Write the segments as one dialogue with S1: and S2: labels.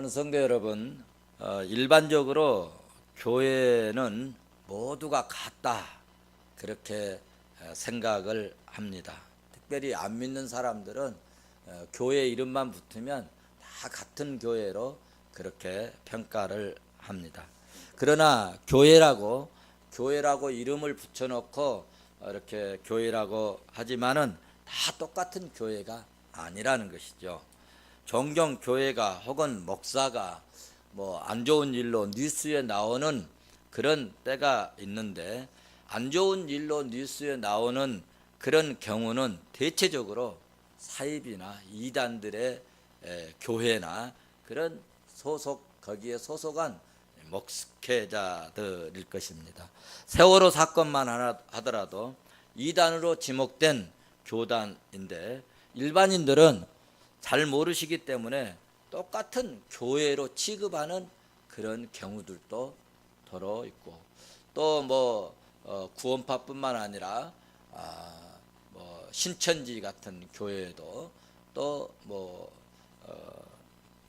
S1: 사랑하는 성도 여러분, 일반적으로 교회는 모두가 같다 그렇게 생각을 합니다. 특별히 안 믿는 사람들은 교회 이름만 붙으면 다 같은 교회로 그렇게 평가를 합니다. 그러나 교회라고 이름을 붙여놓고 이렇게 교회라고 하지만은 다 똑같은 교회가 아니라는 것이죠. 종종 교회가 혹은 목사가 뭐 안 좋은 일로 뉴스에 나오는 그런 때가 있는데, 안 좋은 일로 뉴스에 나오는 그런 경우는 대체적으로 사입이나 이단들의 교회나 그런 거기에 소속한 목회자들일 것입니다. 세월호 사건만 하더라도 이단으로 지목된 교단인데, 일반인들은 잘 모르시기 때문에 똑같은 교회로 취급하는 그런 경우들도 더러 있고, 또 뭐 구원파뿐만 아니라 뭐 신천지 같은 교회도 또 뭐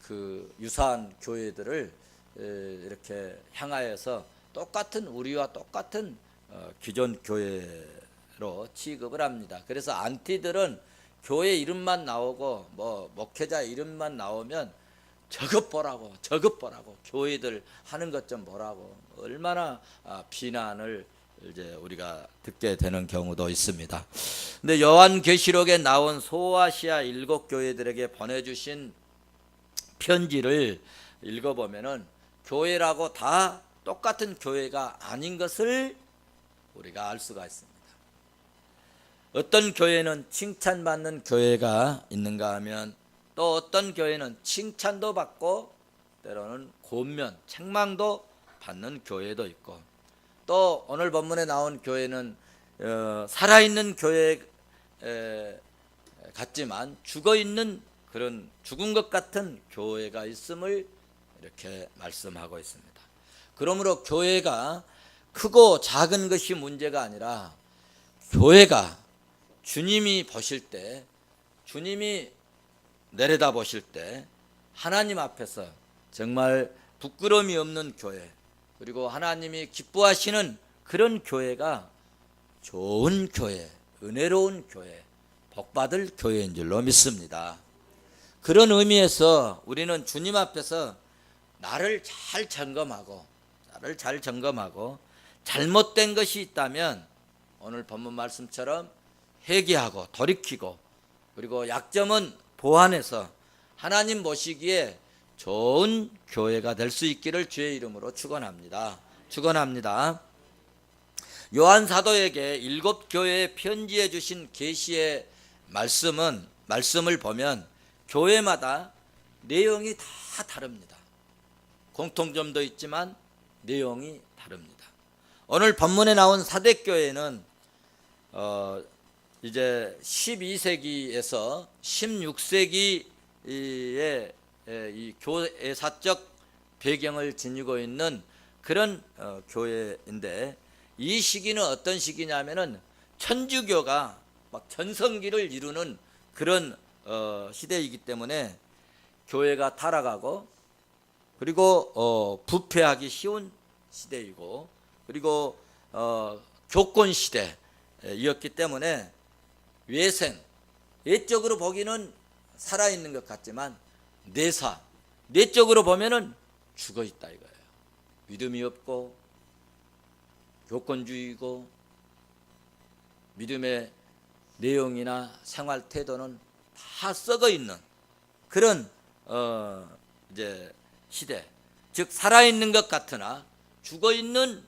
S1: 그 유사한 교회들을 이렇게 향하여서 똑같은 우리와 똑같은 기존 교회로 취급을 합니다. 그래서 안티들은 교회 이름만 나오고 뭐 목회자 이름만 나오면 저것 보라고 교회들 하는 것 좀 보라고 얼마나 비난을 이제 우리가 듣게 되는 경우도 있습니다. 근데 요한계시록에 나온 소아시아 7교회들에게 보내주신 편지를 읽어보면은 교회라고 다 똑같은 교회가 아닌 것을 우리가 알 수가 있습니다. 어떤 교회는 칭찬받는 교회가 있는가 하면, 또 어떤 교회는 칭찬도 받고 때로는 권면, 책망도 받는 교회도 있고, 또 오늘 본문에 나온 교회는 살아있는 교회 같지만 죽어있는 그런 죽은 것 같은 교회가 있음을 이렇게 말씀하고 있습니다. 그러므로 교회가 크고 작은 것이 문제가 아니라, 교회가 주님이 보실 때, 주님이 내려다 보실 때 하나님 앞에서 정말 부끄러움이 없는 교회, 그리고 하나님이 기뻐하시는 그런 교회가 좋은 교회, 은혜로운 교회, 복받을 교회인 줄로 믿습니다. 그런 의미에서 우리는 주님 앞에서 나를 잘 점검하고 잘못된 것이 있다면 오늘 본문 말씀처럼 회개하고 돌이키고, 그리고 약점은 보완해서 하나님 보시기에 좋은 교회가 될 수 있기를 주의 이름으로 축원합니다. 요한 사도에게 7교회에 편지해 주신 계시의 말씀을 보면 교회마다 내용이 다 다릅니다. 공통점도 있지만 내용이 다릅니다. 오늘 본문에 나온 사대교회는 이제 12세기에서 16세기의 이 교회사적 배경을 지니고 있는 그런 교회인데, 이 시기는 어떤 시기냐면은 천주교가 막 전성기를 이루는 그런 시대이기 때문에 교회가 타락하고, 그리고 부패하기 쉬운 시대이고, 그리고 교권 시대이었기 때문에 외적으로 보기는 살아있는 것 같지만 내적으로 보면은 죽어있다 이거예요. 믿음이 없고 교권주의고, 믿음의 내용이나 생활 태도는 다 썩어 있는 그런 이제 시대, 즉 살아있는 것 같으나 죽어있는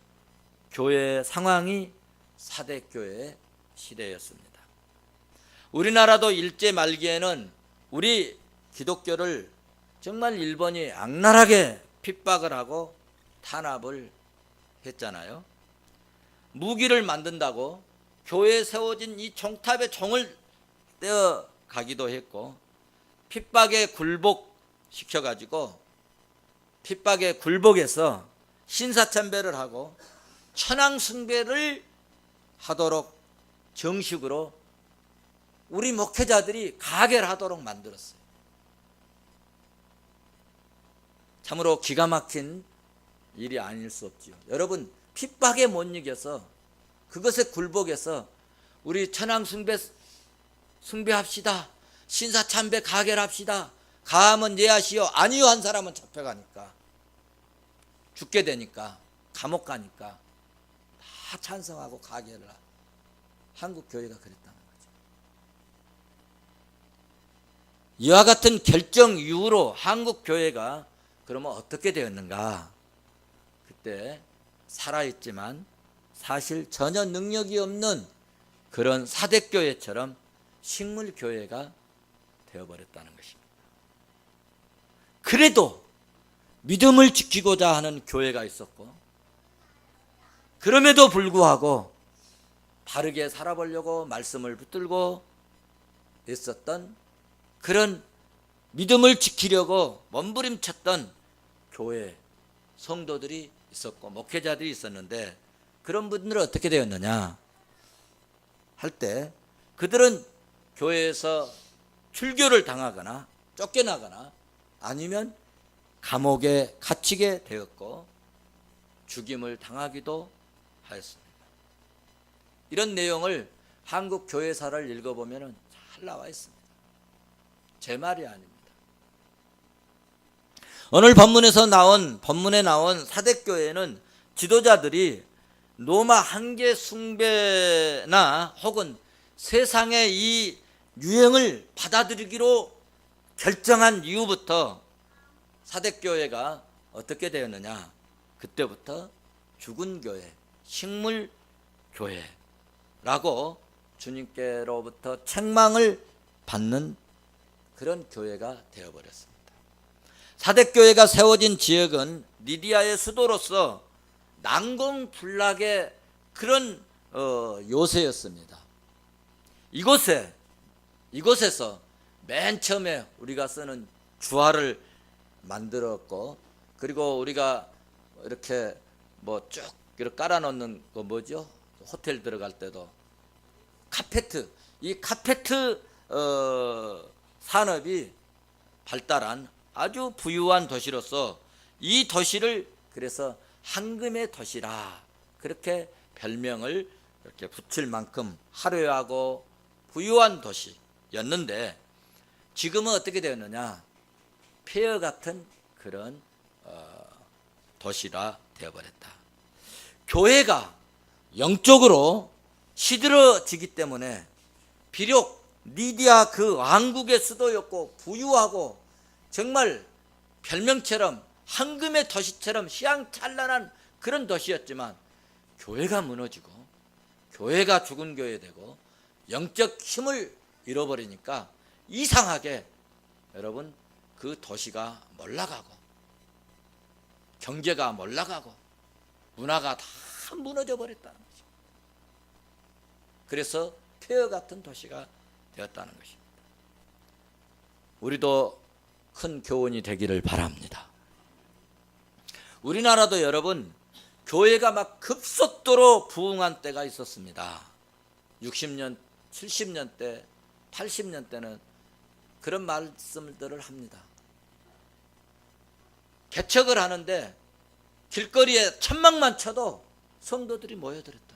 S1: 교회 상황이 사대교회의 시대였습니다. 우리나라도 일제 말기에는 우리 기독교를 정말 일본이 악랄하게 핍박을 하고 탄압을 했잖아요. 무기를 만든다고 교회에 세워진 이 종탑에 종을 떼어 가기도 했고, 핍박에 굴복시켜가지고 핍박에 굴복해서 신사참배를 하고 천황숭배를 하도록 정식으로 우리 목회자들이 가게를 하도록 만들었어요. 참으로 기가 막힌 일이 아닐 수 없지요. 여러분, 핍박에 못 이겨서 그것에 굴복해서 우리 천황 숭배합시다. 신사참배 가결합시다. 가하면 예하시오. 아니요 한 사람은 잡혀가니까, 죽게 되니까, 감옥 가니까 다 찬성하고 가결을 하고, 한국 교회가 그랬다는 거죠. 이와 같은 결정 이후로 한국 교회가 그러면 어떻게 되었는가? 그때 살아있지만 사실 전혀 능력이 없는 그런 사대교회처럼 식물교회가 되어버렸다는 것입니다. 그래도 믿음을 지키고자 하는 교회가 있었고, 그럼에도 불구하고 바르게 살아보려고 말씀을 붙들고 있었던, 그런 믿음을 지키려고 몸부림쳤던 교회 성도들이 있었고 목회자들이 있었는데, 그런 분들은 어떻게 되었느냐 할 때, 그들은 교회에서 출교를 당하거나 쫓겨나거나 아니면 감옥에 갇히게 되었고 죽임을 당하기도 하였습니다. 이런 내용을 한국 교회사를 읽어보면 잘 나와 있습니다. 제 말이 아닙니다. 오늘 본문에 나온 사대교회는 지도자들이 로마 한계 숭배나 혹은 세상의 이 유행을 받아들이기로 결정한 이후부터 사대교회가 어떻게 되었느냐, 그때부터 죽은 교회, 식물 교회라고 주님께로부터 책망을 받는 그런 교회가 되어버렸습니다. 사대교회가 세워진 지역은 리디아의 수도로서 난공불락의 그런 요새였습니다. 이곳에서 맨 처음에 우리가 쓰는 주화를 만들었고, 그리고 우리가 이렇게 뭐 쭉 이렇게 깔아놓는 거 뭐죠? 호텔 들어갈 때도 카페트, 이 카페트 산업이 발달한 아주 부유한 도시로서 이 도시를 그래서 황금의 도시라 그렇게 별명을 이렇게 붙일 만큼 화려하고 부유한 도시였는데, 지금은 어떻게 되었느냐, 폐허 같은 그런 도시라 되어버렸다. 교회가 영적으로 시들어지기 때문에, 비록 리디아 그 왕국의 수도였고 부유하고 정말 별명처럼 황금의 도시처럼 희양찬란한 그런 도시였지만, 교회가 무너지고 교회가 죽은 교회 되고 영적 힘을 잃어버리니까 이상하게 여러분 그 도시가 몰락하고 경제가 몰락하고 문화가 다 무너져 버렸다는 거죠. 그래서 폐허 같은 도시가 되었다는 것입니다. 우리도 큰 교훈이 되기를 바랍니다. 우리나라도 여러분 교회가 막 급속도로 부흥한 때가 있었습니다. 60년, 70년 대, 80년 때는 그런 말씀들을 합니다. 개척을 하는데 길거리에 천막만 쳐도 성도들이 모여들었다.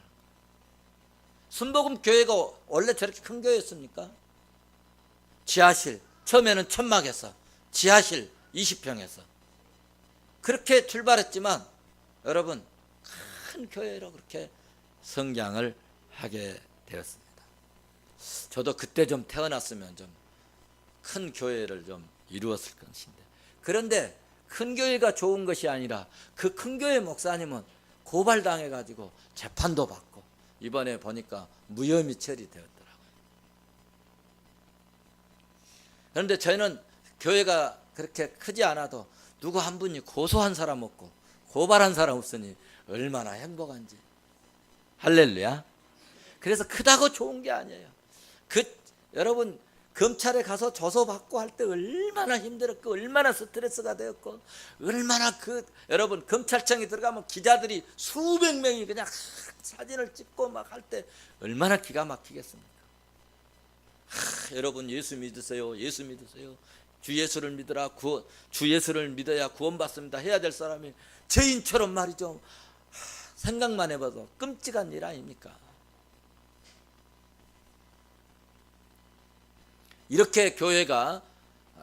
S1: 순복음 교회가 원래 저렇게 큰 교회였습니까? 지하실, 처음에는 천막에서 지하실 20평에서 그렇게 출발했지만 여러분 큰 교회로 그렇게 성장을 하게 되었습니다. 저도 그때 좀 태어났으면 좀 큰 교회를 좀 이루었을 것인데, 그런데 큰 교회가 좋은 것이 아니라 그 큰 교회 목사님은 고발당해 가지고 재판도 받고 이번에 보니까 무혐의 처리되었더라고요. 그런데 저희는 교회가 그렇게 크지 않아도 누구 한 분이 고소한 사람 없고 고발한 사람 없으니 얼마나 행복한지. 할렐루야. 그래서 크다고 좋은 게 아니에요. 여러분 검찰에 가서 조서받고 할 때 얼마나 힘들었고 얼마나 스트레스가 되었고 얼마나 여러분 검찰청에 들어가면 기자들이 수백 명이 그냥 사진을 찍고 막 할 때 얼마나 기가 막히겠습니까? 여러분 예수 믿으세요, 예수 믿으세요. 주 예수를 믿으라, 주 예수를 믿어야 구원받습니다 해야 될 사람이 죄인처럼 말이죠. 생각만 해봐도 끔찍한 일 아닙니까? 이렇게 교회가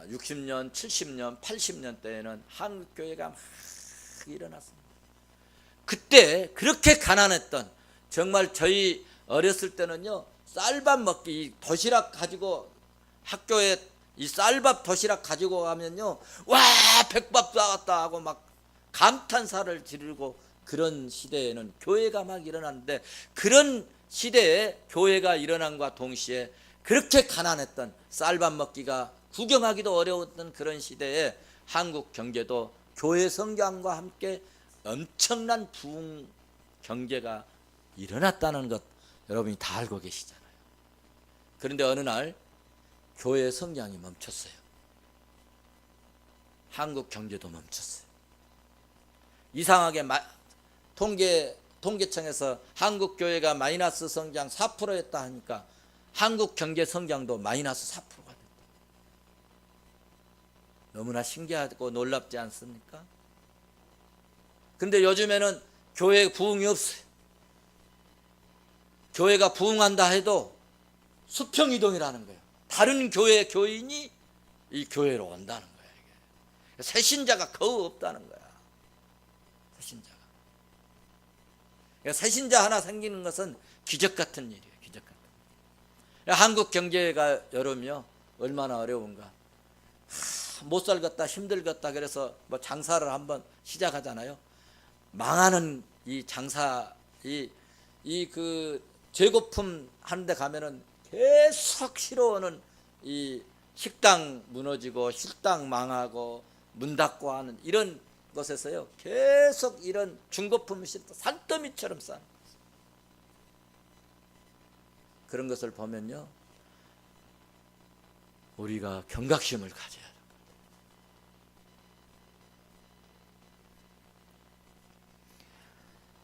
S1: 60년, 70년, 80년 때에는 한국 교회가 막 일어났습니다. 그때 그렇게 가난했던, 정말 저희 어렸을 때는요, 쌀밥 먹기, 도시락 가지고 학교에 이 쌀밥 도시락 가지고 가면요, 와 백밥 나왔다 하고 막 감탄사를 지르고, 그런 시대에는 교회가 막 일어났는데, 그런 시대에 교회가 일어난과 동시에 그렇게 가난했던, 쌀밥 먹기가 구경하기도 어려웠던 그런 시대에 한국 경제도 교회 성장과 함께 엄청난 부흥 경제가 일어났다는 것 여러분이 다 알고 계시잖아요. 그런데 어느 날 교회 성장이 멈췄어요. 한국 경제도 멈췄어요. 이상하게 통계청에서 한국 교회가 마이너스 성장 4%였다 하니까 한국 경제 성장도 마이너스 4%가 됐다. 너무나 신기하고 놀랍지 않습니까? 근데 요즘에는 교회 부흥이 없어요. 교회가 부흥한다 해도 수평이동이라는 거예요. 다른 교회 교인이 이 교회로 온다는 거예요. 이게. 새신자가 거의 없다는 거야. 새신자가. 새신자 하나 생기는 것은 기적 같은 일이에요. 기적 같은 일. 한국 경제가 여러분요, 얼마나 어려운가. 못 살겠다, 힘들겠다, 그래서 뭐 장사를 한번 시작하잖아요. 망하는 이 장사, 그 재고품 하는데 가면은 계속 싫어오는 이 식당 무너지고 식당 망하고 문 닫고 하는 이런 것에서요, 계속 이런 중고품을 산더미처럼 싸는 거죠. 그런 것을 보면요, 우리가 경각심을 가져야 합니다.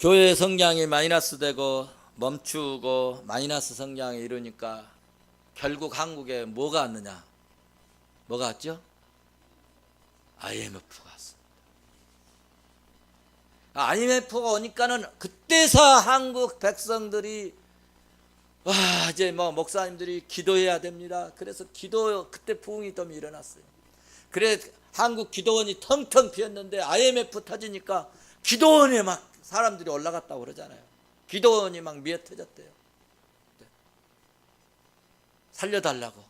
S1: 교회 성장이 마이너스 되고 멈추고 마이너스 성장에 이르니까 결국 한국에 뭐가 왔느냐? 뭐가 왔죠? IMF가 왔습니다. IMF가 오니까는 그때서 한국 백성들이 와, 이제 뭐 목사님들이 기도해야 됩니다. 그래서 그때 부흥이 좀 일어났어요. 그래 한국 기도원이 텅텅 비었는데 IMF 터지니까 기도원에 막 사람들이 올라갔다고 그러잖아요. 기도원이 막 미어 터졌대요. 살려달라고.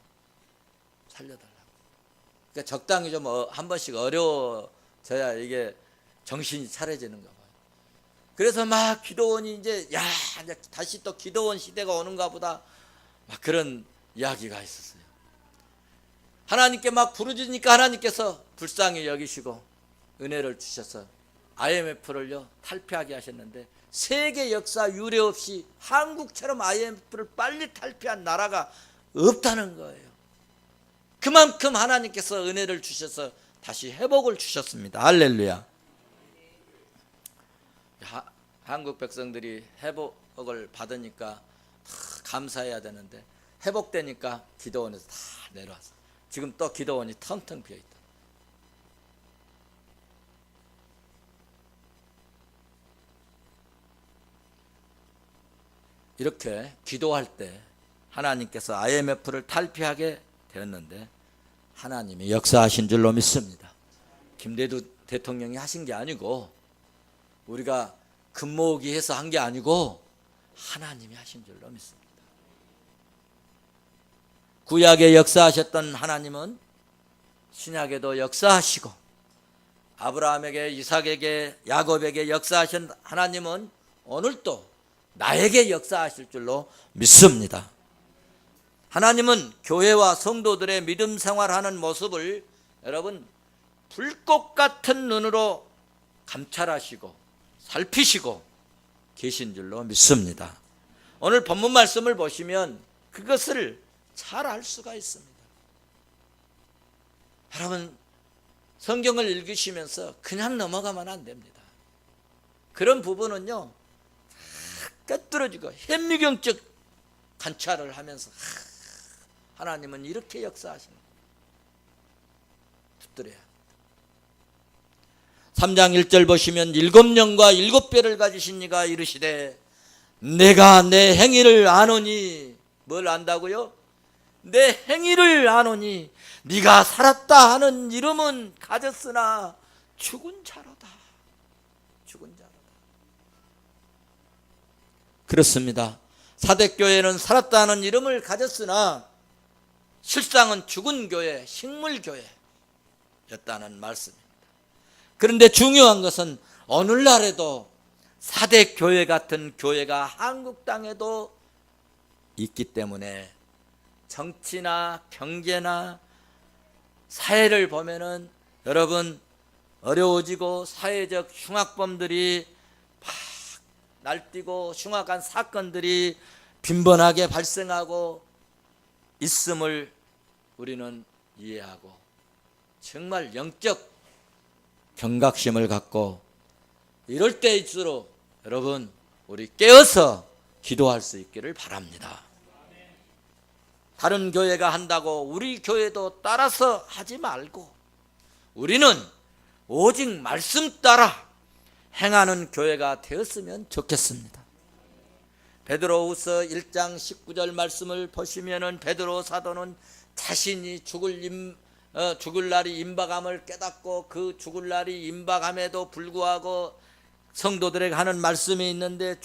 S1: 그러니까 적당히 좀 한 번씩 어려워져야 이게 정신이 차려지는가 봐요. 그래서 막 기도원이 이제 다시 또 기도원 시대가 오는가 보다, 막 그런 이야기가 있었어요. 하나님께 막 부르짖으니까 하나님께서 불쌍히 여기시고 은혜를 주셔서 IMF를요 탈피하게 하셨는데, 세계 역사 유례 없이 한국처럼 IMF를 빨리 탈피한 나라가 없다는 거예요. 그만큼 하나님께서 은혜를 주셔서 다시 회복을 주셨습니다. 할렐루야. 한국 백성들이 회복을 받으니까 감사해야 되는데, 회복되니까 기도원에서 다 내려왔어요. 지금 또 기도원이 텅텅 비어있다. 이렇게 기도할 때 하나님께서 IMF를 탈피하게 되었는데, 하나님이 역사하신 줄로 믿습니다. 김대두 대통령이 하신 게 아니고, 우리가 금 모으기 해서 한 게 아니고 하나님이 하신 줄로 믿습니다. 구약에 역사하셨던 하나님은 신약에도 역사하시고, 아브라함에게, 이삭에게, 야곱에게 역사하신 하나님은 오늘도 나에게 역사하실 줄로 믿습니다. 하나님은 교회와 성도들의 믿음 생활하는 모습을 여러분 불꽃 같은 눈으로 감찰하시고 살피시고 계신 줄로 믿습니다. 오늘 본문 말씀을 보시면 그것을 잘 알 수가 있습니다. 여러분 성경을 읽으시면서 그냥 넘어가면 안 됩니다. 그런 부분은요 꿰뚫어지고 현미경적 관찰을 하면서 하나님은 이렇게 역사하시는 거예요. 붙들어야 합니다. 3장 1절 보시면 7영과 7배를 가지신 이가 이르시되 내가 내 행위를 아노니, 뭘 안다고요? 내 행위를 아노니 네가 살았다 하는 이름은 가졌으나 죽은 자로다. 죽은 자로다. 그렇습니다. 사대교회는 살았다 하는 이름을 가졌으나 실상은 죽은 교회, 식물교회였다는 말씀입니다. 그런데 중요한 것은 오늘날에도 사대교회 같은 교회가 한국 땅에도 있기 때문에 정치나 경제나 사회를 보면은 여러분 어려워지고 사회적 흉악범들이 막 날뛰고 흉악한 사건들이 빈번하게 발생하고 있음을 우리는 이해하고 정말 영적 경각심을 갖고 이럴 때일수록 여러분 우리 깨어서 기도할 수 있기를 바랍니다. 다른 교회가 한다고 우리 교회도 따라서 하지 말고 우리는 오직 말씀 따라 행하는 교회가 되었으면 좋겠습니다. 베드로후서 1장 19절 말씀을 보시면은 베드로 사도는 자신이 죽을 날이 임박함을 깨닫고 그 죽을 날이 임박함에도 불구하고 성도들에게 하는 말씀이 있는데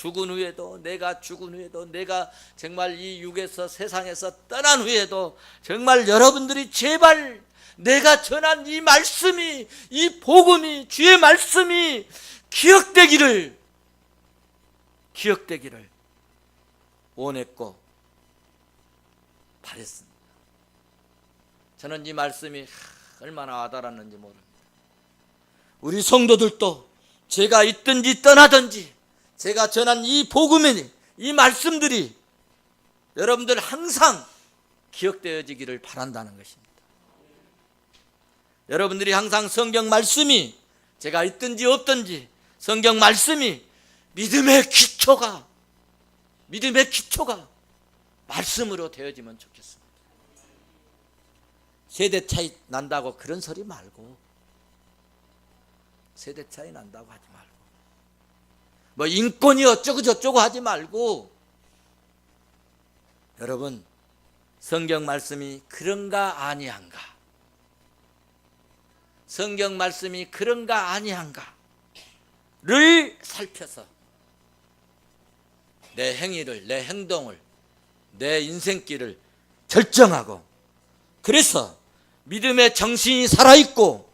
S1: 내가 죽은 후에도 내가 정말 이 육에서 세상에서 떠난 후에도 정말 여러분들이 제발 내가 전한 이 말씀이, 이 복음이, 주의 말씀이 기억되기를 원했고 바랬습니다. 저는 이 말씀이 얼마나 와닿았는지 모릅니다. 우리 성도들도 제가 있든지 떠나든지 제가 전한 이 복음이, 이 말씀들이 여러분들 항상 기억되어지기를 바란다는 것입니다. 여러분들이 항상 성경 말씀이 제가 있든지 없든지 성경 말씀이 믿음의 기초가 말씀으로 되어지면 좋겠습니다. 세대 차이 난다고 그런 소리 말고, 세대 차이 난다고 하지 말고, 뭐 인권이 어쩌고 저쩌고 하지 말고, 여러분 성경 말씀이 그런가 아니한가, 성경 말씀이 그런가 아니한가를 살펴서 내 행위를, 내 행동을, 내 인생길을 결정하고, 그래서 믿음의 정신이 살아있고,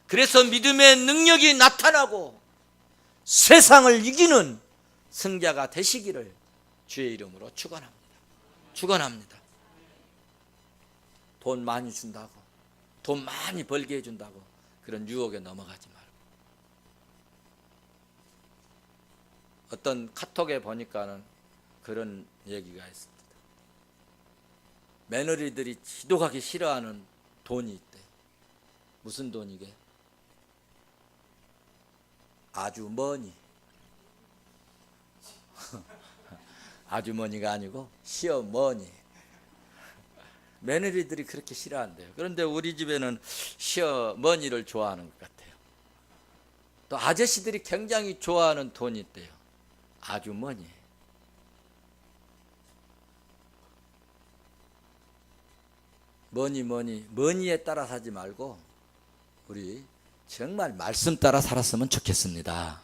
S1: 그래서 믿음의 능력이 나타나고 세상을 이기는 승자가 되시기를 주의 이름으로 축원합니다. 돈 많이 준다고, 돈 많이 벌게 해준다고 그런 유혹에 넘어가지 말고. 어떤 카톡에 보니까는 그런 얘기가 있습니다. 며느리들이 지독하게 싫어하는 돈이 있대. 무슨 돈이게? 아주머니. 아주머니가 아니고 시어머니. 며느리들이 그렇게 싫어한대요. 그런데 우리 집에는 시어머니를 좋아하는 것 같아요. 또 아저씨들이 굉장히 좋아하는 돈이 있대요. 아주머니. 머니에 따라 사지 말고 우리 정말 말씀 따라 살았으면 좋겠습니다.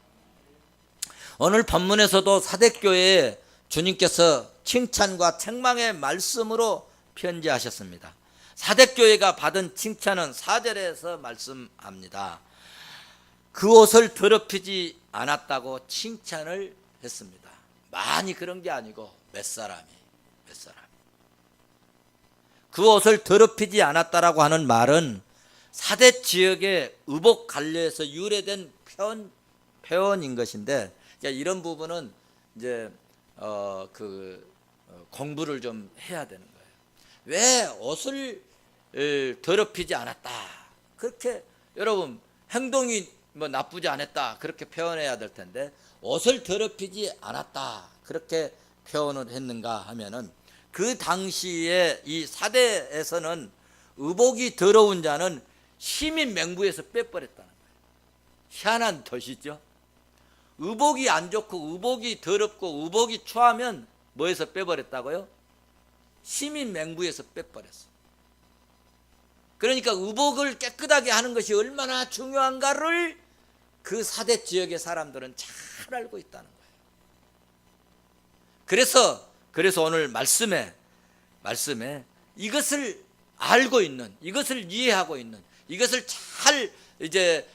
S1: 오늘 본문에서도 사대교회에 주님께서 칭찬과 책망의 말씀으로 편지하셨습니다. 사대교회가 받은 칭찬은 4절에서 말씀합니다. 그 옷을 더럽히지 않았다고 칭찬을 했습니다. 많이 그런 게 아니고 몇 사람이. 그 옷을 더럽히지 않았다라고 하는 말은 사대 지역의 의복 관료에서 유래된 표현인 것인데, 이런 부분은 이제 공부를 좀 해야 되는 거예요. 왜 옷을 더럽히지 않았다, 그렇게 여러분 행동이 뭐 나쁘지 않았다 그렇게 표현해야 될 텐데, 옷을 더럽히지 않았다 그렇게 표현을 했는가 하면은, 그 당시에 이 사대에서는 의복이 더러운 자는 시민 맹부에서 빼버렸다는 거예요. 희한한 덫이죠. 의복이 안 좋고 의복이 더럽고 의복이 추하면 뭐에서 빼버렸다고요? 시민 맹부에서 빼버렸어요. 그러니까 의복을 깨끗하게 하는 것이 얼마나 중요한가를 그 사대 지역의 사람들은 잘 알고 있다는 거예요. 그래서 오늘 말씀에 이것을 알고 있는, 이것을 이해하고 있는, 이것을 잘 이제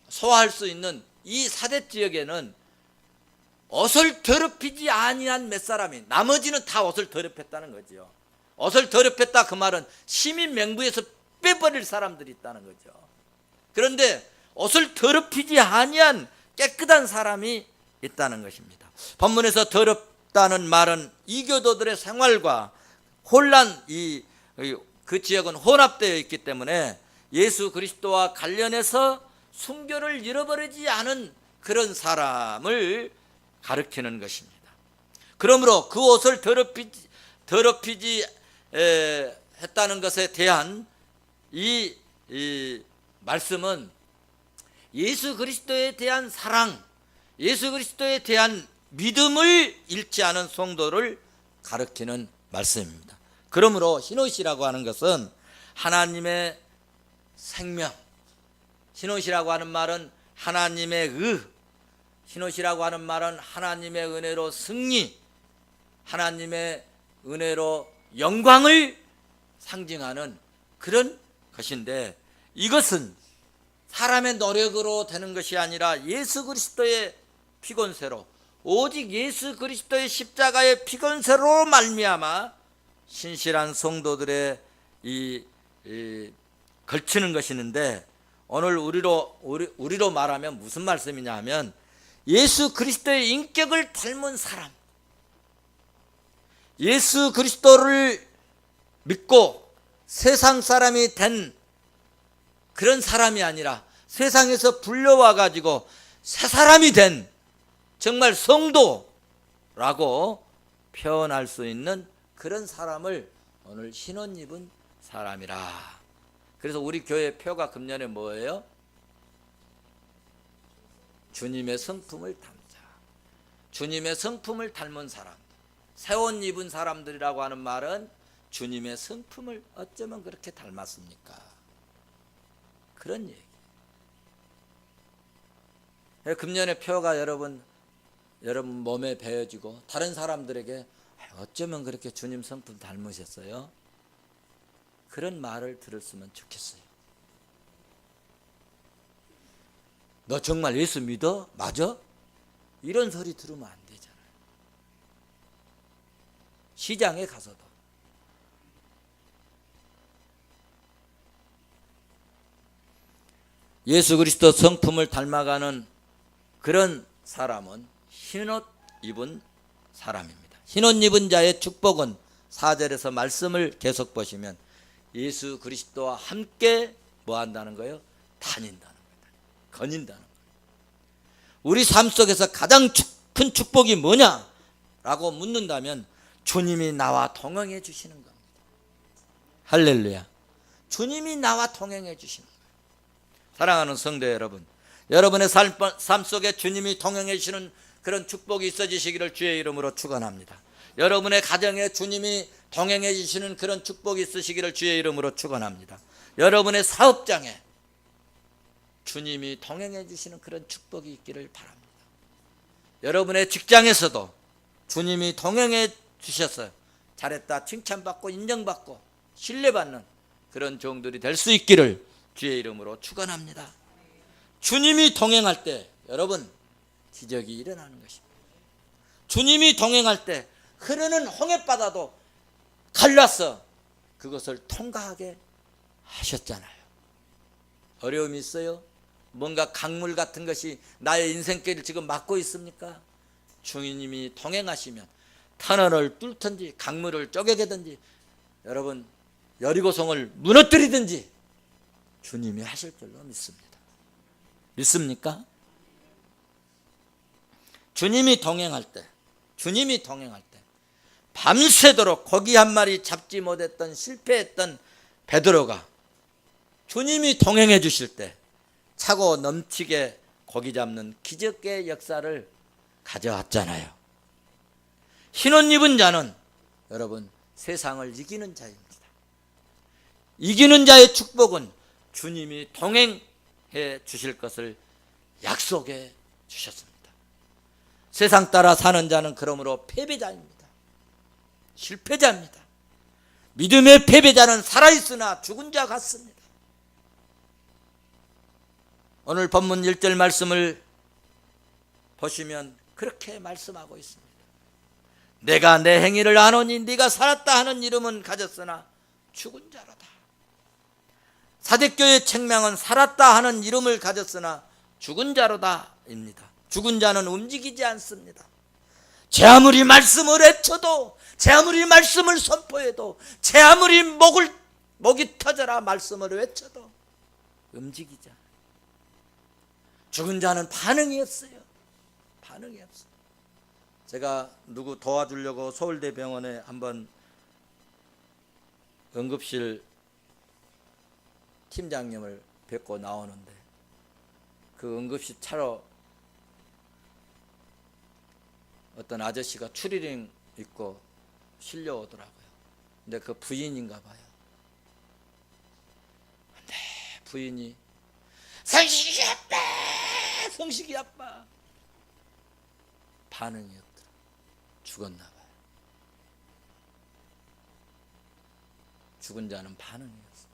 S1: 소화할 수 있는 이 사대 지역에는 옷을 더럽히지 아니한 몇 사람이, 나머지는 다 옷을 더럽혔다는 거죠. 옷을 더럽혔다 그 말은 시민 맹부에서 빼버릴 사람들이 있다는 거죠. 그런데 옷을 더럽히지 아니한 깨끗한 사람이 있다는 것입니다. 본문에서 더럽다는 말은 이교도들의 생활과 혼란, 그 지역은 혼합되어 있기 때문에 예수 그리스도와 관련해서 순교를 잃어버리지 않은 그런 사람을 가리키는 것입니다. 그러므로 그 옷을 더럽히지 했다는 것에 대한 이 말씀은 예수 그리스도에 대한 사랑, 예수 그리스도에 대한 믿음을 잃지 않은 성도를 가리키는 말씀입니다. 그러므로 흰옷이라고 하는 것은 하나님의 생명, 흰옷이라고 하는 말은 하나님의 흰옷이라고 하는 말은 하나님의 은혜로 승리, 하나님의 은혜로 영광을 상징하는 그런 것인데, 이것은 사람의 노력으로 되는 것이 아니라 예수 그리스도의 피곤세로, 오직 예수 그리스도의 십자가의 피곤세로 말미암아 신실한 성도들의 걸치는 것이는데, 오늘 우리로 말하면 무슨 말씀이냐 하면 예수 그리스도의 인격을 닮은 사람, 예수 그리스도를 믿고 세상 사람이 된 그런 사람이 아니라 세상에서 불려와 가지고 새 사람이 된 정말 성도라고 표현할 수 있는 그런 사람을 오늘 흰옷 입은 사람이라. 그래서 우리 교회 표가 금년에 뭐예요? 주님의 성품을 닮자. 주님의 성품을 닮은 사람, 새 옷 입은 사람들이라고 하는 말은 주님의 성품을 어쩌면 그렇게 닮았습니까? 그런 얘기. 금년의 표가 여러분 몸에 배어지고 다른 사람들에게 어쩌면 그렇게 주님 성품 닮으셨어요? 그런 말을 들었으면 좋겠어요. 너 정말 예수 믿어? 맞아? 이런 소리 들으면 안 되잖아요. 시장에 가서도 예수 그리스도 성품을 닮아가는 그런 사람은 흰옷 입은 사람입니다. 흰옷 입은 자의 축복은 4절에서 말씀을 계속 보시면 예수 그리스도와 함께 뭐 한다는 거예요? 다닌다는 거예요. 거닌다는 거예요. 우리 삶 속에서 가장 큰 축복이 뭐냐라고 묻는다면 주님이 나와 동행해 주시는 겁니다. 할렐루야. 주님이 나와 동행해 주시는 거예요. 사랑하는 성도 여러분, 여러분의 삶 속에 주님이 동행해 주시는 그런 축복이 있어지시기를 주의 이름으로 축원합니다. 여러분의 가정에 주님이 동행해 주시는 그런 축복이 있으시기를 주의 이름으로 축원합니다. 여러분의 사업장에 주님이 동행해 주시는 그런 축복이 있기를 바랍니다. 여러분의 직장에서도 주님이 동행해 주셔서 잘했다 칭찬받고 인정받고 신뢰받는 그런 종들이 될 수 있기를 주의 이름으로 축원합니다. 주님이 동행할 때 여러분 기적이 일어나는 것입니다. 주님이 동행할 때 흐르는 홍해바다도 갈라서 그것을 통과하게 하셨잖아요. 어려움이 있어요? 뭔가 강물 같은 것이 나의 인생길을 지금 막고 있습니까? 주님이 동행하시면 터널을 뚫든지 강물을 쪼개게든지 여러분 여리고성을 무너뜨리든지 주님이 하실 줄로 믿습니다. 믿습니까? 주님이 동행할 때 밤새도록 고기 한 마리 잡지 못했던 실패했던 베드로가 주님이 동행해 주실 때 차고 넘치게 고기 잡는 기적의 역사를 가져왔잖아요. 흰옷 입은 자는 여러분 세상을 이기는 자입니다. 이기는 자의 축복은 주님이 동행해 주실 것을 약속해 주셨습니다. 세상 따라 사는 자는 그러므로 패배자입니다. 실패자입니다. 믿음의 패배자는 살아있으나 죽은 자 같습니다. 오늘 본문 1절 말씀을 보시면 그렇게 말씀하고 있습니다. 내가 내 행위를 아노니 네가 살았다 하는 이름은 가졌으나 죽은 자로다. 사대교의 책명은 살았다 하는 이름을 가졌으나 죽은 자로다 입니다. 죽은 자는 움직이지 않습니다. 제 아무리 말씀을 외쳐도, 제 아무리 말씀을 선포해도, 제 아무리 목이 터져라 말씀을 외쳐도 움직이지 않아요. 죽은 자는 반응이 없어요. 반응이 없어요. 제가 누구 도와주려고 서울대병원에 한번 응급실 팀장님을 뵙고 나오는데 그 응급실 차로 어떤 아저씨가 추리닝 입고 실려오더라고요. 근데 그 부인인가 봐요. 근데 부인이 성식이 아빠! 성식이 아빠! 반응이 없더라. 죽었나 봐요. 죽은 자는 반응이 없어요.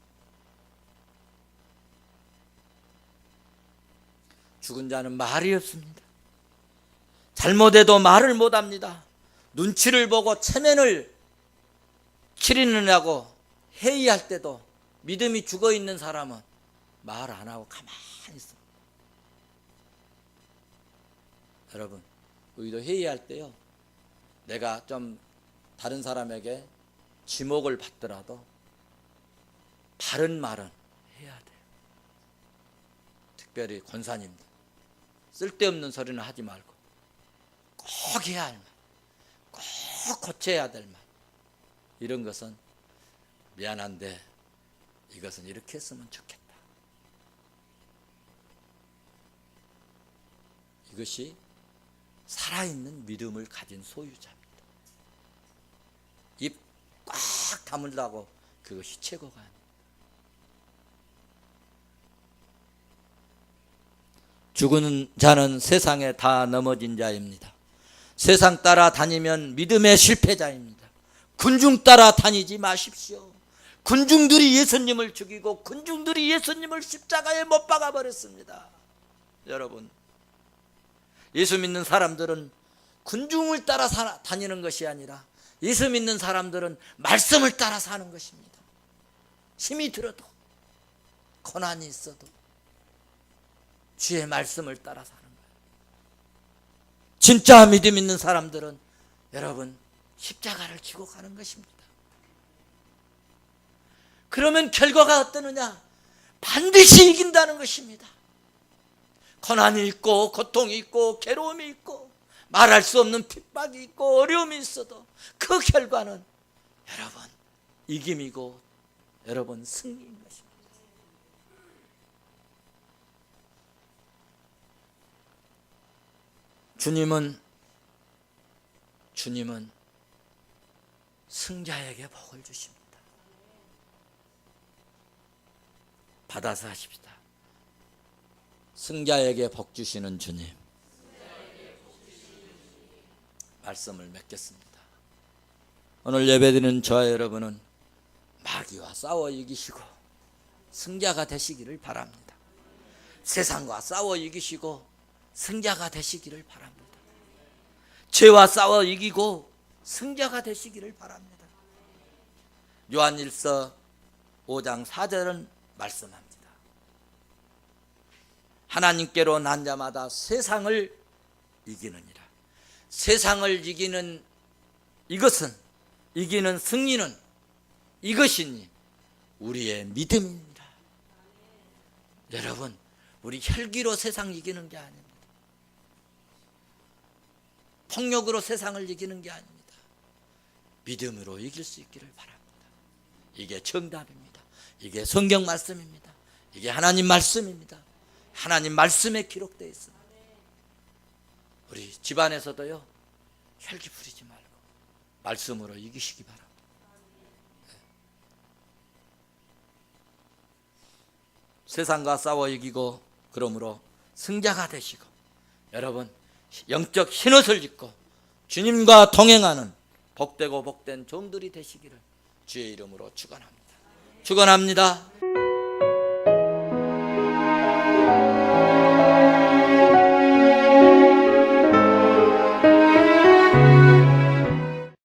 S1: 죽은 자는 말이 없습니다. 잘못해도 말을 못합니다. 눈치를 보고 체면을 치르느냐고 회의할 때도 믿음이 죽어있는 사람은 말 안 하고 가만히 있습니다. 여러분, 우리도 회의할 때요, 내가 좀 다른 사람에게 지목을 받더라도 바른 말은 해야 돼요. 특별히 권사님들, 쓸데없는 소리는 하지 말고 꼭 해야 할 말, 꼭 고쳐야 될 말, 이런 것은 미안한데 이것은 이렇게 했으면 좋겠다. 이것이 살아있는 믿음을 가진 소유자입니다. 입 꽉 다물라고 그것이 최고가 아닙니다. 죽은 자는 세상에 다 넘어진 자입니다. 세상 따라 다니면 믿음의 실패자입니다. 군중 따라 다니지 마십시오. 군중들이 예수님을 죽이고 군중들이 예수님을 십자가에 못 박아 버렸습니다. 여러분, 예수 믿는 사람들은 군중을 따라 다니는 것이 아니라 예수 믿는 사람들은 말씀을 따라 사는 것입니다. 힘이 들어도 고난이 있어도 주의 말씀을 따라 사는 거예요. 진짜 믿음 있는 사람들은 여러분 십자가를 지고 가는 것입니다. 그러면 결과가 어떠느냐? 반드시 이긴다는 것입니다. 고난이 있고 고통이 있고 괴로움이 있고 말할 수 없는 핍박이 있고 어려움이 있어도 그 결과는 여러분 이김이고 여러분 승리인 것입니다. 주님은 승자에게 복을 주십니다. 받아서 하십시다. 승자에게 복 주시는 주님, 말씀을 맺겠습니다. 오늘 예배드리는 저와 여러분은 마귀와 싸워 이기시고 승자가 되시기를 바랍니다. 세상과 싸워 이기시고 승자가 되시기를 바랍니다. 죄와 싸워 이기고 승자가 되시기를 바랍니다. 요한일서 5장 4절은 말씀합니다. 하나님께로 난 자마다 세상을 이기느니라. 세상을 이기는 이것은, 이기는 승리는 이것이니 우리의 믿음입니다. 여러분, 우리 혈기로 세상 이기는 게 아닙니다. 폭력으로 세상을 이기는 게 아닙니다. 믿음으로 이길 수 있기를 바랍니다. 이게 정답입니다. 이게 성경 말씀입니다. 이게 하나님 말씀입니다. 하나님 말씀에 기록되어 있습니다. 우리 집안에서도요, 혈기 부리지 말고 말씀으로 이기시기 바랍니다. 세상과 싸워 이기고 그러므로 승자가 되시고 여러분 영적 흰옷을 입고 주님과 동행하는 복되고 복된 종들이 되시기를 주의 이름으로 축원합니다. 축원합니다.